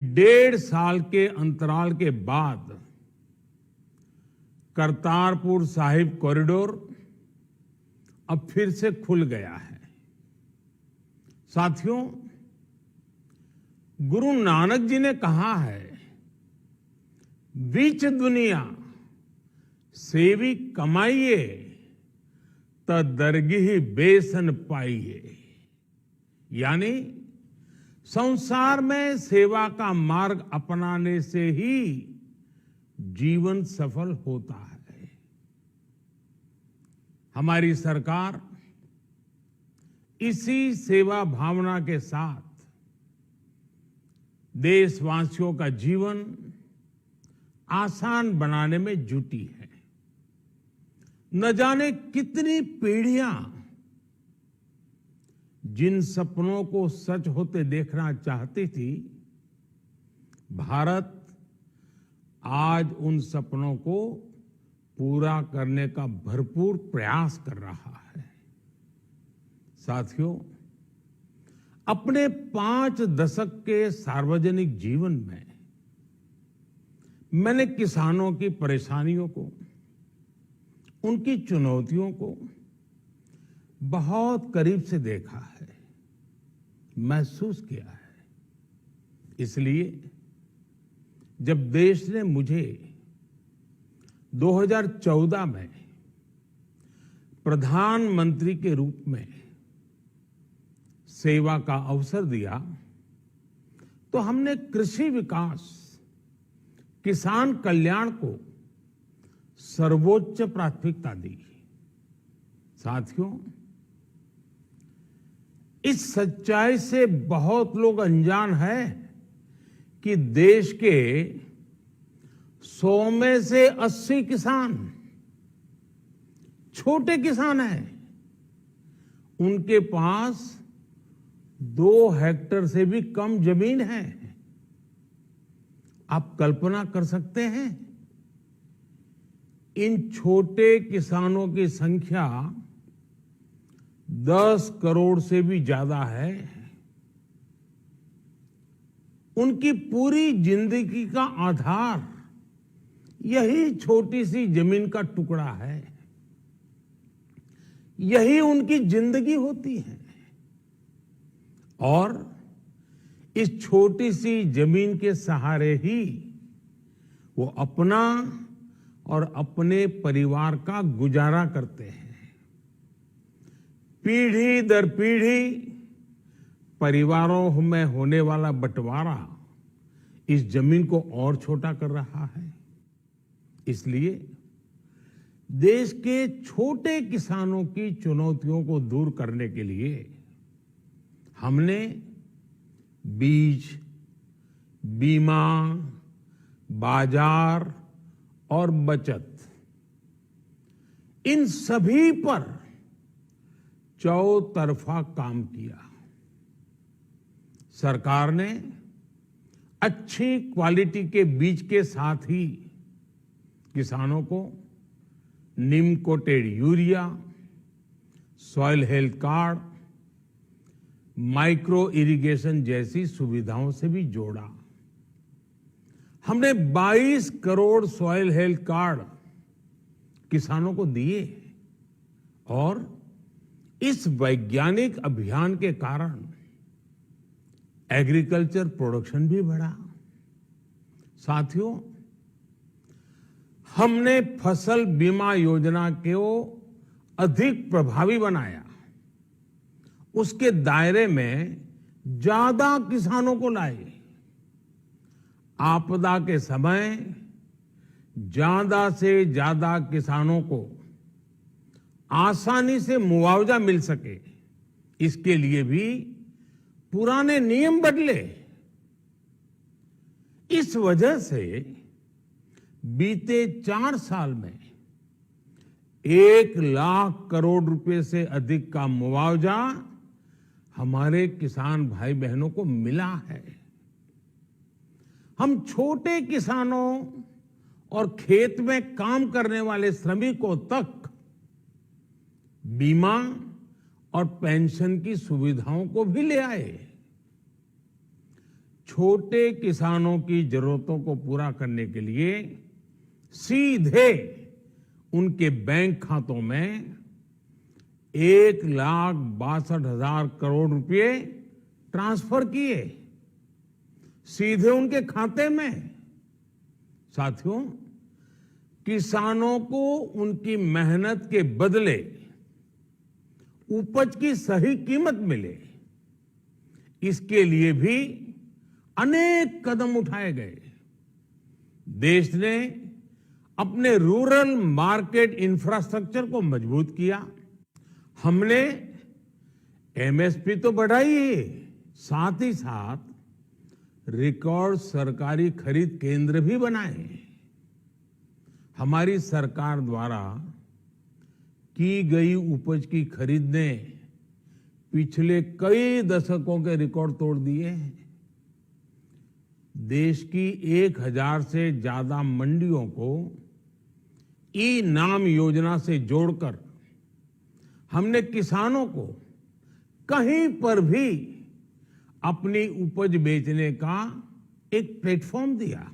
1.5 साल के अंतराल के बाद करतारपुर साहिब कॉरिडोर अब फिर से खुल गया है। साथियों, गुरु नानक जी ने कहा है, बीच दुनिया सेवी कमाइए त दरगिही बेसन पाइए। यानी संसार में सेवा का मार्ग अपनाने से ही जीवन सफल होता है। हमारी सरकार इसी सेवा भावना के साथ देशवासियों का जीवन आसान बनाने में जुटी है। न जाने कितनी पीढ़ियां जिन सपनों को सच होते देखना चाहती थी, भारत आज उन सपनों को पूरा करने का भरपूर प्रयास कर रहा है। साथियों, अपने 5 दशक के सार्वजनिक जीवन में मैंने किसानों की परेशानियों को, उनकी चुनौतियों को बहुत करीब से देखा है, महसूस किया है। इसलिए जब देश ने मुझे 2014 में प्रधानमंत्री के रूप में सेवा का अवसर दिया, तो हमने कृषि विकास, किसान कल्याण को सर्वोच्च प्राथमिकता दी। साथियों, इस सच्चाई से बहुत लोग अनजान हैं कि देश के 100 में से 80 किसान छोटे किसान हैं। उनके पास 2 हेक्टेयर से भी कम जमीन है। आप कल्पना कर सकते हैं, इन छोटे किसानों की संख्या 10 करोड़ से भी ज्यादा है। उनकी पूरी जिंदगी का आधार यही छोटी सी जमीन का टुकड़ा है। यही उनकी जिंदगी होती है। और इस छोटी सी जमीन के सहारे ही वो अपना और अपने परिवार का गुजारा करते हैं। पीढ़ी दर पीढ़ी परिवारों में होने वाला बंटवारा इस जमीन को और छोटा कर रहा है। इसलिए देश के छोटे किसानों की चुनौतियों को दूर करने के लिए हमने बीज, बीमा, बाजार और बचत, इन सभी पर चौतरफा काम किया। सरकार ने अच्छी क्वालिटी के बीज के साथ ही किसानों को neem coated urea, soil health card, micro irrigation जैसी सुविधाओं से भी जोड़ा। हमने 22 करोड़ सॉइल हेल्थ कार्ड किसानों को दिए और इस वैज्ञानिक अभियान के कारण एग्रीकल्चर प्रोडक्शन भी बढ़ा। साथियों, हमने फसल बीमा योजना को अधिक प्रभावी बनाया। उसके दायरे में ज्यादा किसानों को लाए। आपदा के समय ज्यादा से ज्यादा किसानों को आसानी से मुआवजा मिल सके, इसके लिए भी पुराने नियम बदले। इस वजह से बीते 4 साल में 1 लाख करोड़ रुपए से अधिक का मुआवजा हमारे किसान भाई बहनों को मिला है। हम छोटे किसानों और खेत में काम करने वाले श्रमिकों तक बीमा और पेंशन की सुविधाओं को भी ले आए। छोटे किसानों की जरूरतों को पूरा करने के लिए सीधे उनके बैंक खातों में 1,62,000 करोड़ रुपए ट्रांसफर किए, सीधे उनके खाते में। साथियों, किसानों को उनकी मेहनत के बदले उपज की सही कीमत मिले, इसके लिए भी अनेक कदम उठाए गए। देश ने अपने रूरल मार्केट इंफ्रास्ट्रक्चर को मजबूत किया। हमने एमएसपी तो बढ़ाई ही, साथ ही साथ रिकॉर्ड सरकारी खरीद केंद्र भी बनाए। हमारी सरकार द्वारा की गई उपज की खरीद ने पिछले कई दशकों के रिकॉर्ड तोड़ दिए हैं। देश की 1,000 से ज्यादा मंडियों को ई नाम योजना से जोड़कर हमने किसानों को कहीं पर भी अपनी उपज बेचने का एक प्लेटफॉर्म दिया।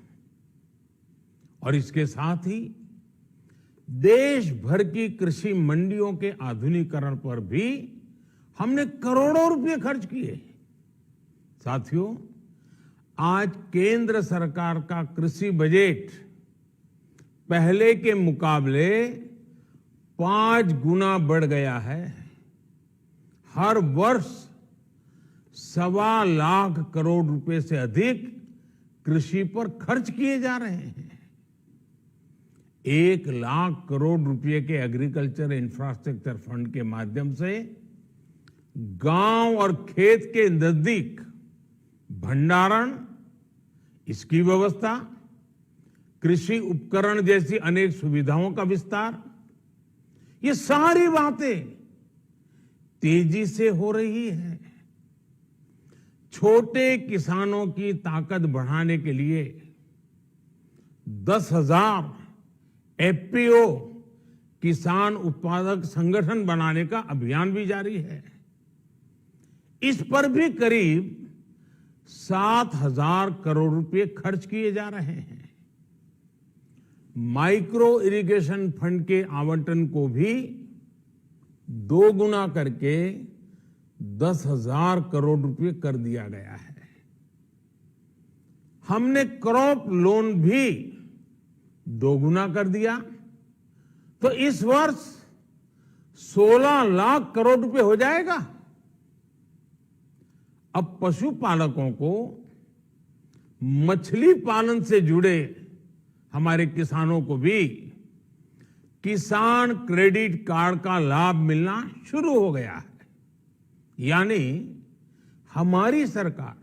और इसके साथ ही देश भर की कृषि मंडियों के आधुनिकीकरण पर भी हमने करोड़ों रुपए खर्च किए। साथियों, आज केंद्र सरकार का कृषि बजट पहले के मुकाबले 5 गुना बढ़ गया है। हर वर्ष 1.25 लाख करोड़ रुपए से अधिक कृषि पर खर्च किए जा रहे हैं। 1 लाख करोड़ रुपए के एग्रीकल्चर इंफ्रास्ट्रक्चर फंड के माध्यम से गांव और खेत के नजदीक भंडारण, इसकी व्यवस्था, कृषि उपकरण जैसी अनेक सुविधाओं का विस्तार, ये सारी बातें तेजी से हो रही है। छोटे किसानों की ताकत बढ़ाने के लिए 10,000 एफपीओ किसान उत्पादक संगठन बनाने का अभियान भी जारी है। इस पर भी करीब 7,000 करोड़ रुपए खर्च किए जा रहे हैं। माइक्रो इरिगेशन फंड के आवंटन को भी 2 गुना करके 10,000 करोड़ रुपए कर दिया गया है। हमने क्रॉप लोन भी 2 गुना कर दिया, तो इस वर्ष 16 लाख करोड़ रुपए हो जाएगा। अब पशुपालकों को मछली पालन से जुड़े हमारे किसानों को भी किसान क्रेडिट कार्ड का लाभ मिलना शुरू हो गया है। यानी हमारी सरकार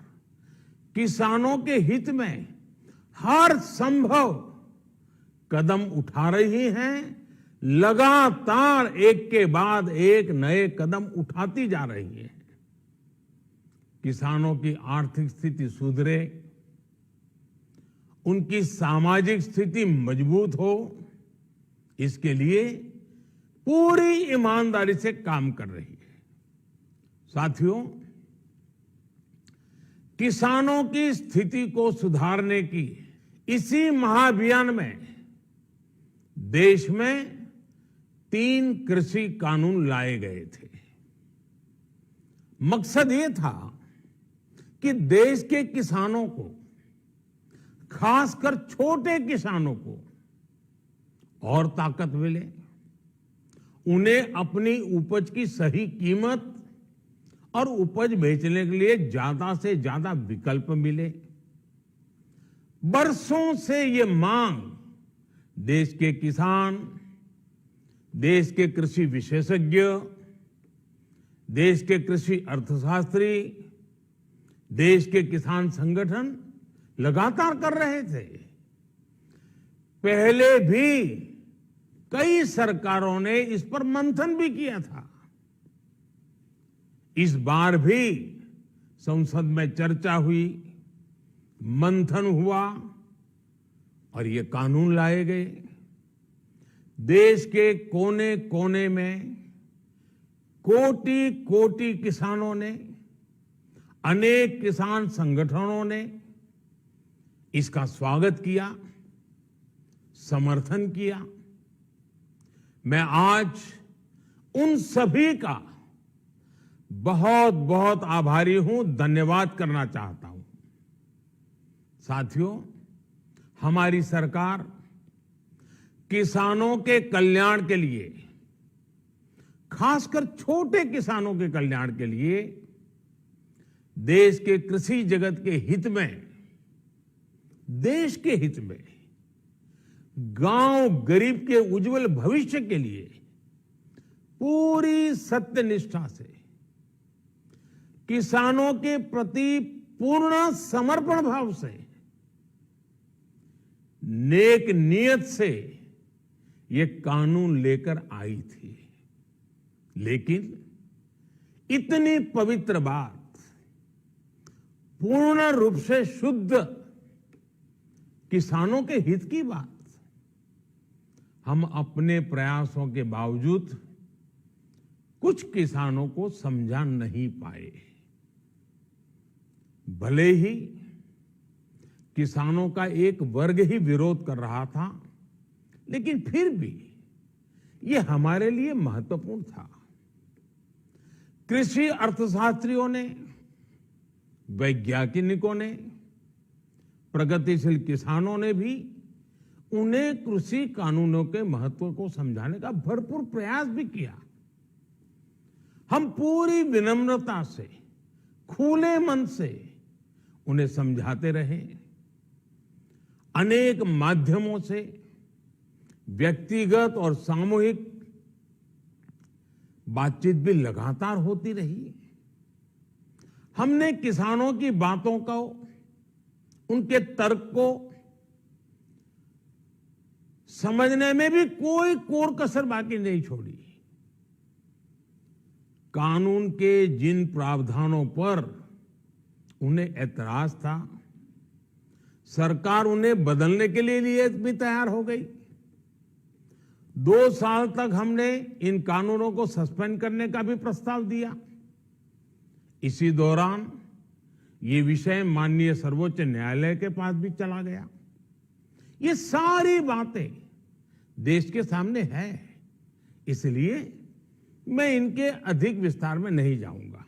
किसानों के हित में हर संभव कदम उठा रही है, लगातार एक के बाद एक नए कदम उठाती जा रही है। किसानों की आर्थिक स्थिति सुधरे, उनकी सामाजिक स्थिति मजबूत हो, इसके लिए पूरी ईमानदारी से काम कर रही है। साथियों, किसानों की स्थिति को सुधारने की इसी महाअभियान में देश में 3 कृषि कानून लाए गए थे। मकसद ये था कि देश के किसानों को, खासकर छोटे किसानों को और ताकत मिले, उन्हें अपनी उपज की सही कीमत और उपज बेचने के लिए ज्यादा से ज्यादा विकल्प मिले। बरसों से ये मांग देश के किसान, देश के कृषि विशेषज्ञ, देश के कृषि अर्थशास्त्री, देश के किसान संगठन लगातार कर रहे थे। पहले भी कई सरकारों ने इस पर मंथन भी किया था। इस बार भी संसद में चर्चा हुई, मंथन हुआ और ये कानून लाए गए। देश के कोने कोने में कोटि कोटि किसानों ने, अनेक किसान संगठनों ने इसका स्वागत किया, समर्थन किया। मैं आज उन सभी का बहुत बहुत आभारी हूं, धन्यवाद करना चाहता हूं। साथियों, हमारी सरकार किसानों के कल्याण के लिए, खासकर छोटे किसानों के कल्याण के लिए, देश के कृषि जगत के हित में, देश के हित में, गांव गरीब के उज्जवल भविष्य के लिए पूरी सत्यनिष्ठा से, किसानों के प्रति पूर्ण समर्पण भाव से, नेक नियत से ये कानून लेकर आई थी। लेकिन इतनी पवित्र बात, पूर्ण रूप से शुद्ध किसानों के हित की बात, हम अपने प्रयासों के बावजूद कुछ किसानों को समझा नहीं पाए। भले ही किसानों का एक वर्ग ही विरोध कर रहा था, लेकिन फिर भी ये हमारे लिए महत्वपूर्ण था। कृषि अर्थशास्त्रियों ने, वैज्ञानिकों ने, प्रगतिशील किसानों ने भी उन्हें कृषि कानूनों के महत्व को समझाने का भरपूर प्रयास भी किया। हम पूरी विनम्रता से, खुले मन से उन्हें समझाते रहे। अनेक माध्यमों से व्यक्तिगत और सामूहिक बातचीत भी लगातार होती रही। हमने किसानों की बातों को, उनके तर्क को समझने में भी कोई कोर कसर बाकी नहीं छोड़ी। कानून के जिन प्रावधानों पर उन्हें ऐतराज था, सरकार उन्हें बदलने के लिए भी तैयार हो गई। 2 साल तक हमने इन कानूनों को सस्पेंड करने का भी प्रस्ताव दिया। इसी दौरान ये विषय माननीय सर्वोच्च न्यायालय के पास भी चला गया। ये सारी बातें देश के सामने है, इसलिए मैं इनके अधिक विस्तार में नहीं जाऊंगा।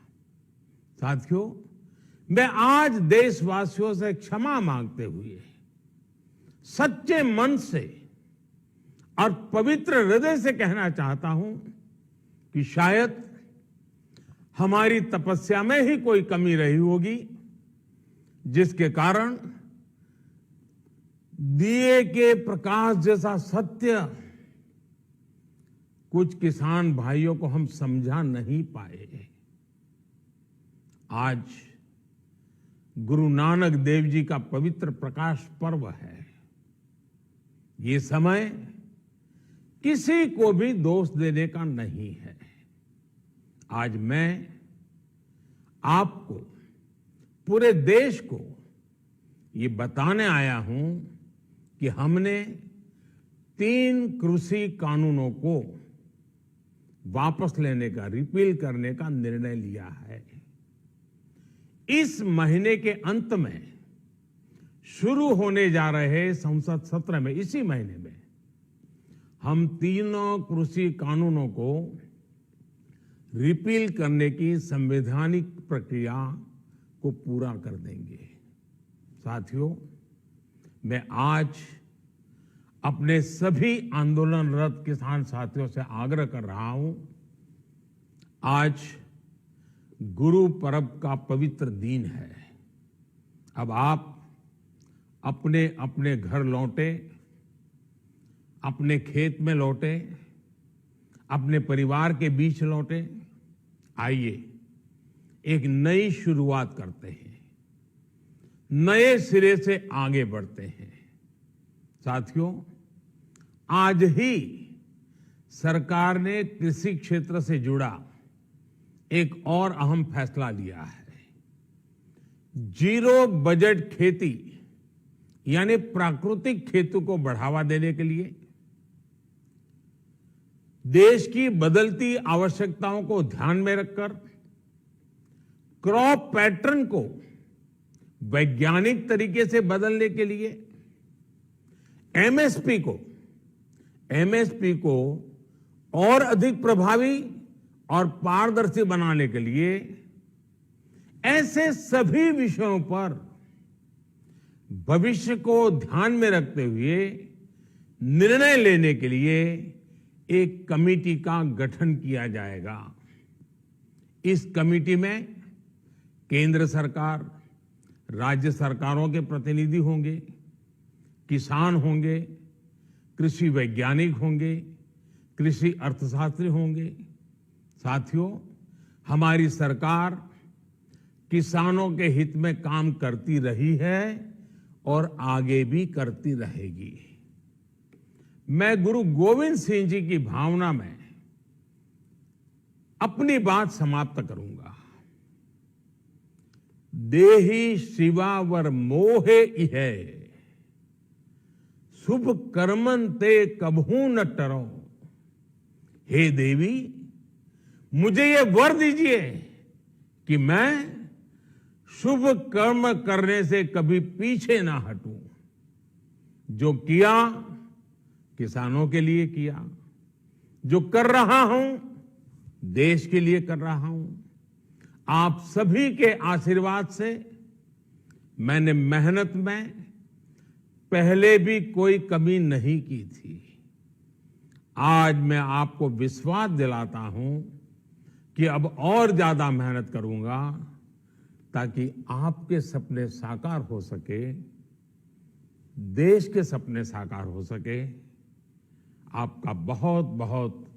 साथियों, मैं आज देशवासियों से क्षमा मांगते हुए सच्चे मन से और पवित्र हृदय से कहना चाहता हूं कि शायद हमारी तपस्या में ही कोई कमी रही होगी, जिसके कारण दिए के प्रकाश जैसा सत्य कुछ किसान भाइयों को हम समझा नहीं पाए। आज गुरु नानक देव जी का पवित्र प्रकाश पर्व है। ये समय किसी को भी दोष देने का नहीं है। आज मैं आपको, पूरे देश को ये बताने आया हूं कि हमने 3 कृषि कानूनों को वापस लेने का, रिपील करने का निर्णय लिया है। इस महीने के अंत में शुरू होने जा रहे संसद सत्र में, इसी महीने में, हम 3 कृषि कानूनों को रिपील करने की संवैधानिक प्रक्रिया को पूरा कर देंगे। साथियों, मैं आज अपने सभी आंदोलनरत किसान साथियों से आग्रह कर रहा हूं, आज गुरु पर्व का पवित्र दिन है। अब आप अपने अपने घर लौटे, अपने खेत में लौटे, अपने परिवार के बीच लौटे। आइए एक नई शुरुआत करते हैं, नए सिरे से आगे बढ़ते हैं। साथियों, आज ही सरकार ने कृषि क्षेत्र से जुड़ा एक और अहम फैसला लिया है। 0 बजट खेती यानी प्राकृतिक खेती को बढ़ावा देने के लिए, देश की बदलती आवश्यकताओं को ध्यान में रखकर क्रॉप पैटर्न को वैज्ञानिक तरीके से बदलने के लिए एमएसपी को और अधिक प्रभावी और पारदर्शी बनाने के लिए ऐसे सभी विषयों पर भविष्य को ध्यान में रखते हुए निर्णय लेने के लिए एक कमेटी का गठन किया जाएगा। इस कमेटी में केंद्र सरकार, राज्य सरकारों के प्रतिनिधि होंगे, किसान होंगे, कृषि वैज्ञानिक होंगे, कृषि अर्थशास्त्री होंगे। साथियों, हमारी सरकार किसानों के हित में काम करती रही है और आगे भी करती रहेगी। मैं गुरु गोविंद सिंह जी की भावना में अपनी बात समाप्त करूंगा। देहि शिवा वर मोहे इहे, शुभ कर्मन ते कबहू न टरो। हे देवी, मुझे ये वर दीजिए कि मैं शुभ कर्म करने से कभी पीछे ना हटूं। जो किया किसानों के लिए किया, जो कर रहा हूं देश के लिए कर रहा हूं। आप सभी के आशीर्वाद से मैंने मेहनत में पहले भी कोई कमी नहीं की थी। आज मैं आपको विश्वास दिलाता हूं कि अब और ज्यादा मेहनत करूंगा ताकि आपके सपने साकार हो सके, देश के सपने साकार हो सके। आपका बहुत बहुत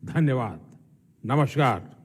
धन्यवाद। नमस्कार।